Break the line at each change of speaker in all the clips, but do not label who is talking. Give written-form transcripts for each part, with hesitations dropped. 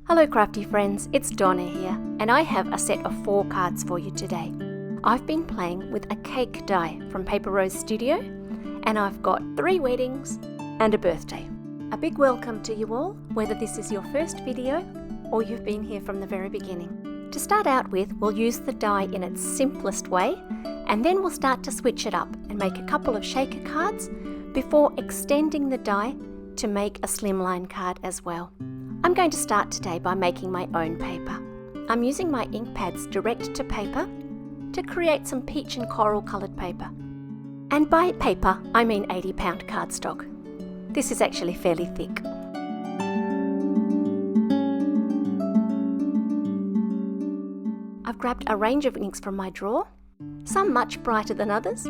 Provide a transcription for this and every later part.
Hello crafty friends, it's Donna here, and I have a set of 4 cards for you today. I've been playing with a cake die from Paper Rose Studio, and I've got 3 weddings and a birthday. A big welcome to you all, whether this is your first video or you've been here from the very beginning. To start out with, we'll use the die in its simplest way, and then we'll start to switch it up and make a couple of shaker cards before extending the die to make a slimline card as well. I'm going to start today by making my own paper. I'm using my ink pads direct to paper to create some peach and coral coloured paper. And by paper, I mean 80-pound cardstock. This is actually fairly thick. I've grabbed a range of inks from my drawer, some much brighter than others.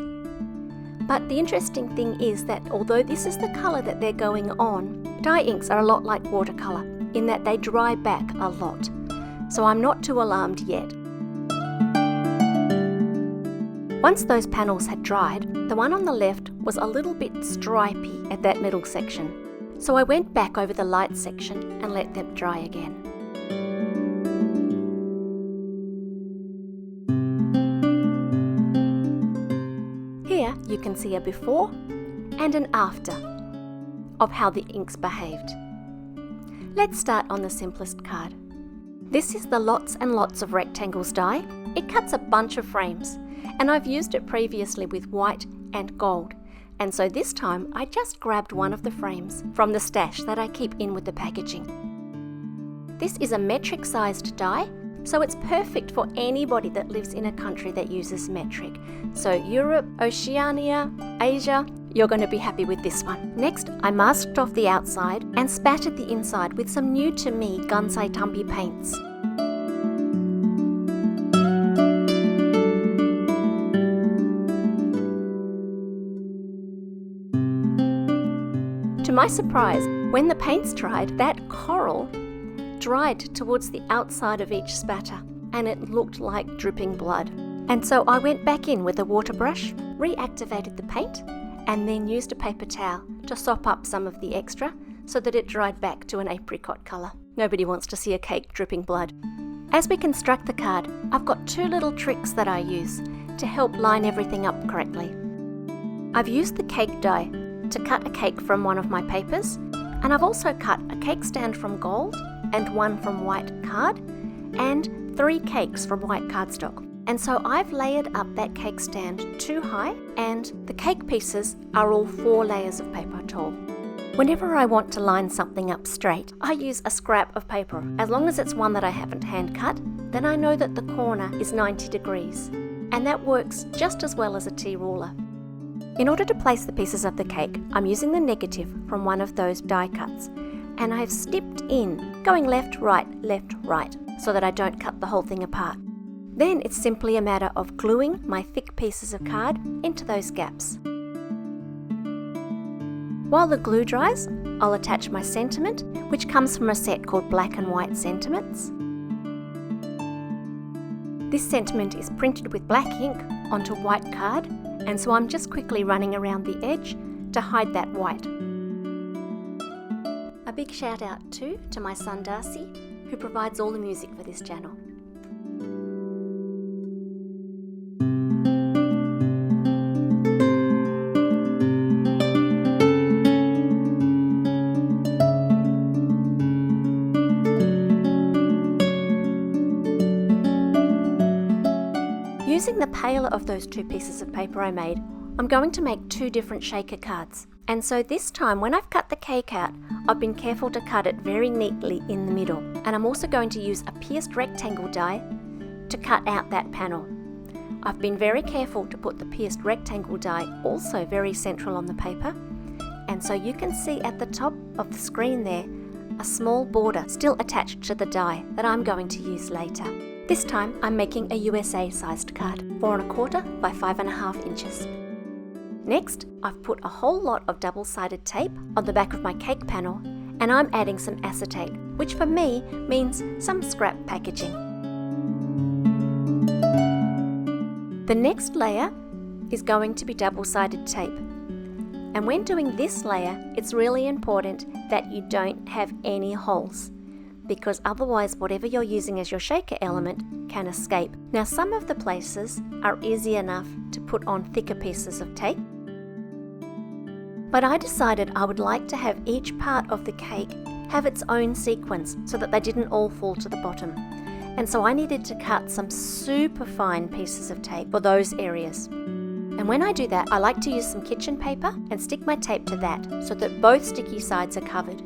But the interesting thing is that although this is the colour that they're going on, dye inks are a lot like watercolour in that they dry back a lot. So I'm not too alarmed yet. Once those panels had dried, the one on the left was a little bit stripy at that middle section. So I went back over the light section and let them dry again. Here you can see a before and an after of how the inks behaved. Let's start on the simplest card. This is the Lots and Lots of Rectangles die. It cuts a bunch of frames, and I've used it previously with white and gold, and so this time I just grabbed one of the frames from the stash that I keep in with the packaging. This is a metric sized die, so it's perfect for anybody that lives in a country that uses metric. So Europe, Oceania, Asia, you're going to be happy with this one. Next, I masked off the outside and spattered the inside with some new to me Gunsai Tumby paints. To my surprise, when the paints dried, that coral dried towards the outside of each spatter, and it looked like dripping blood. And so I went back in with a water brush, reactivated the paint, and then used a paper towel to sop up some of the extra so that it dried back to an apricot colour. Nobody wants to see a cake dripping blood. As we construct the card, I've got 2 little tricks that I use to help line everything up correctly. I've used the cake die to cut a cake from one of my papers, and I've also cut a cake stand from gold and one from white card, and 3 cakes from white cardstock. And so I've layered up that cake stand too high, and the cake pieces are all 4 layers of paper tall. Whenever I want to line something up straight, I use a scrap of paper. As long as it's one that I haven't hand cut, then I know that the corner is 90 degrees, and that works just as well as a tea ruler. In order to place the pieces of the cake, I'm using the negative from one of those die cuts, and I've snipped in, going left, right, so that I don't cut the whole thing apart. Then it's simply a matter of gluing my thick pieces of card into those gaps. While the glue dries, I'll attach my sentiment, which comes from a set called Black and White Sentiments. This sentiment is printed with black ink onto white card, and so I'm just quickly running around the edge to hide that white. A big shout out too to my son Darcy, who provides all the music for this channel. Using the paler of those 2 pieces of paper I made, I'm going to make 2 different shaker cards. And so this time, when I've cut the cake out, I've been careful to cut it very neatly in the middle. And I'm also going to use a pierced rectangle die to cut out that panel. I've been very careful to put the pierced rectangle die also very central on the paper. And so you can see at the top of the screen there, a small border still attached to the die that I'm going to use later. This time I'm making a USA sized card, 4 1/4 by 5.5 inches. Next, I've put a whole lot of double-sided tape on the back of my cake panel, and I'm adding some acetate, which for me means some scrap packaging. The next layer is going to be double-sided tape. And when doing this layer, it's really important that you don't have any holes. because otherwise whatever you're using as your shaker element can escape. Now some of the places are easy enough to put on thicker pieces of tape, but I decided I would like to have each part of the cake have its own sequence so that they didn't all fall to the bottom. And so I needed to cut some super fine pieces of tape for those areas. And when I do that, I like to use some kitchen paper and stick my tape to that so that both sticky sides are covered.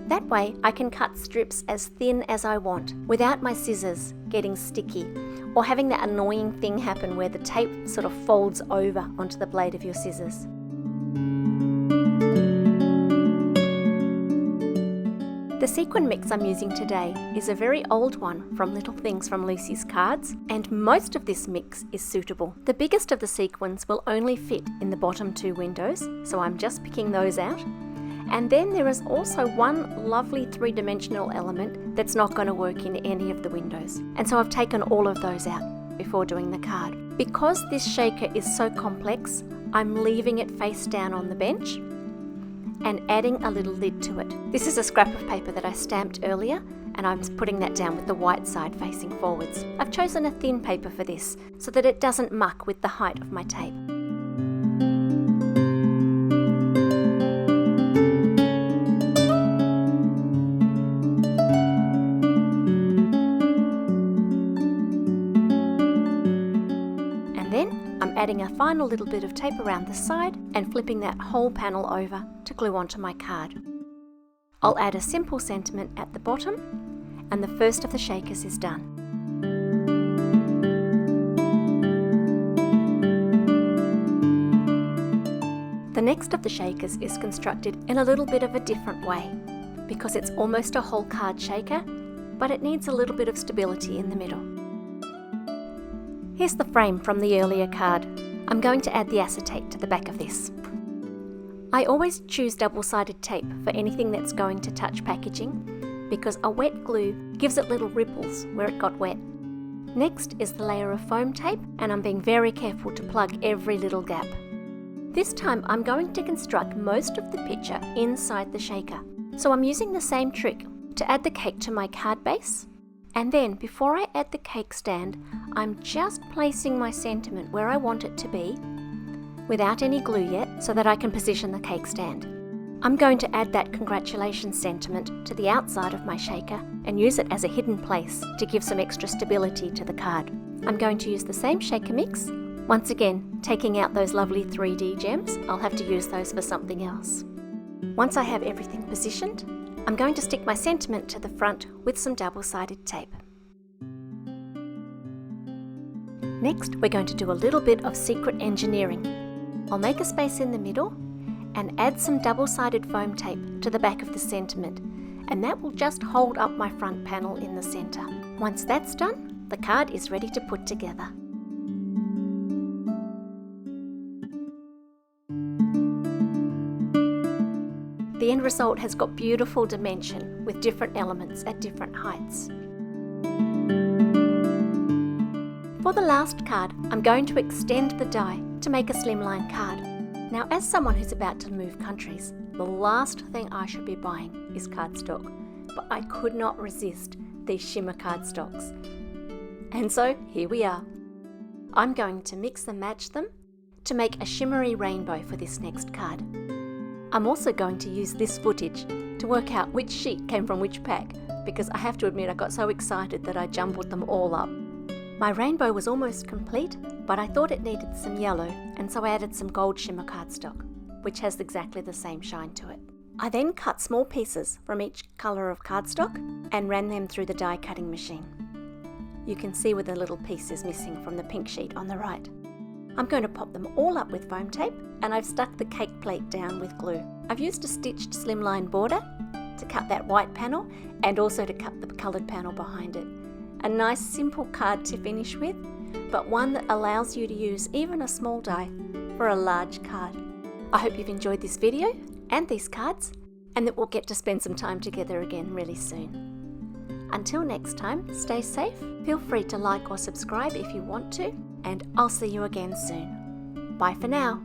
That way I can cut strips as thin as I want without my scissors getting sticky or having that annoying thing happen where the tape sort of folds over onto the blade of your scissors. The sequin mix I'm using today is a very old one from Little Things from Lucy's Cards, and most of this mix is suitable. The biggest of the sequins will only fit in the bottom 2 windows, so I'm just picking those out. And then there is also one lovely 3-dimensional element that's not going to work in any of the windows. And so I've taken all of those out before doing the card. Because this shaker is so complex, I'm leaving it face down on the bench and adding a little lid to it. This is a scrap of paper that I stamped earlier, and I'm putting that down with the white side facing forwards. I've chosen a thin paper for this so that it doesn't muck with the height of my tape. Adding a final little bit of tape around the side and flipping that whole panel over to glue onto my card. I'll add a simple sentiment at the bottom, and the first of the shakers is done. The next of the shakers is constructed in a little bit of a different way because it's almost a whole card shaker, but it needs a little bit of stability in the middle. Here's the frame from the earlier card. I'm going to add the acetate to the back of this. I always choose double-sided tape for anything that's going to touch packaging because a wet glue gives it little ripples where it got wet. Next is the layer of foam tape, and I'm being very careful to plug every little gap. This time I'm going to construct most of the picture inside the shaker. So I'm using the same trick to add the cake to my card base. And then, before I add the cake stand, I'm just placing my sentiment where I want it to be, without any glue yet, so that I can position the cake stand. I'm going to add that congratulations sentiment to the outside of my shaker and use it as a hidden place to give some extra stability to the card. I'm going to use the same shaker mix. Once again, taking out those lovely 3D gems, I'll have to use those for something else. Once I have everything positioned, I'm going to stick my sentiment to the front with some double-sided tape. Next, we're going to do a little bit of secret engineering. I'll make a space in the middle and add some double-sided foam tape to the back of the sentiment, and that will just hold up my front panel in the centre. Once that's done, the card is ready to put together. The end result has got beautiful dimension with different elements at different heights. For the last card, I'm going to extend the die to make a slimline card. Now, as someone who's about to move countries, the last thing I should be buying is cardstock, but I could not resist these Shimmer cardstocks. And so here we are. I'm going to mix and match them to make a shimmery rainbow for this next card. I'm also going to use this footage to work out which sheet came from which pack, because I have to admit I got so excited that I jumbled them all up. My rainbow was almost complete, but I thought it needed some yellow, and so I added some gold shimmer cardstock, which has exactly the same shine to it. I then cut small pieces from each colour of cardstock and ran them through the die cutting machine. You can see where the little piece is missing from the pink sheet on the right. I'm going to pop them all up with foam tape, and I've stuck the cake plate down with glue. I've used a stitched slimline border to cut that white panel and also to cut the coloured panel behind it. A nice simple card to finish with, but one that allows you to use even a small die for a large card. I hope you've enjoyed this video and these cards, and that we'll get to spend some time together again really soon. Until next time, stay safe, feel free to like or subscribe if you want to, and I'll see you again soon. Bye for now.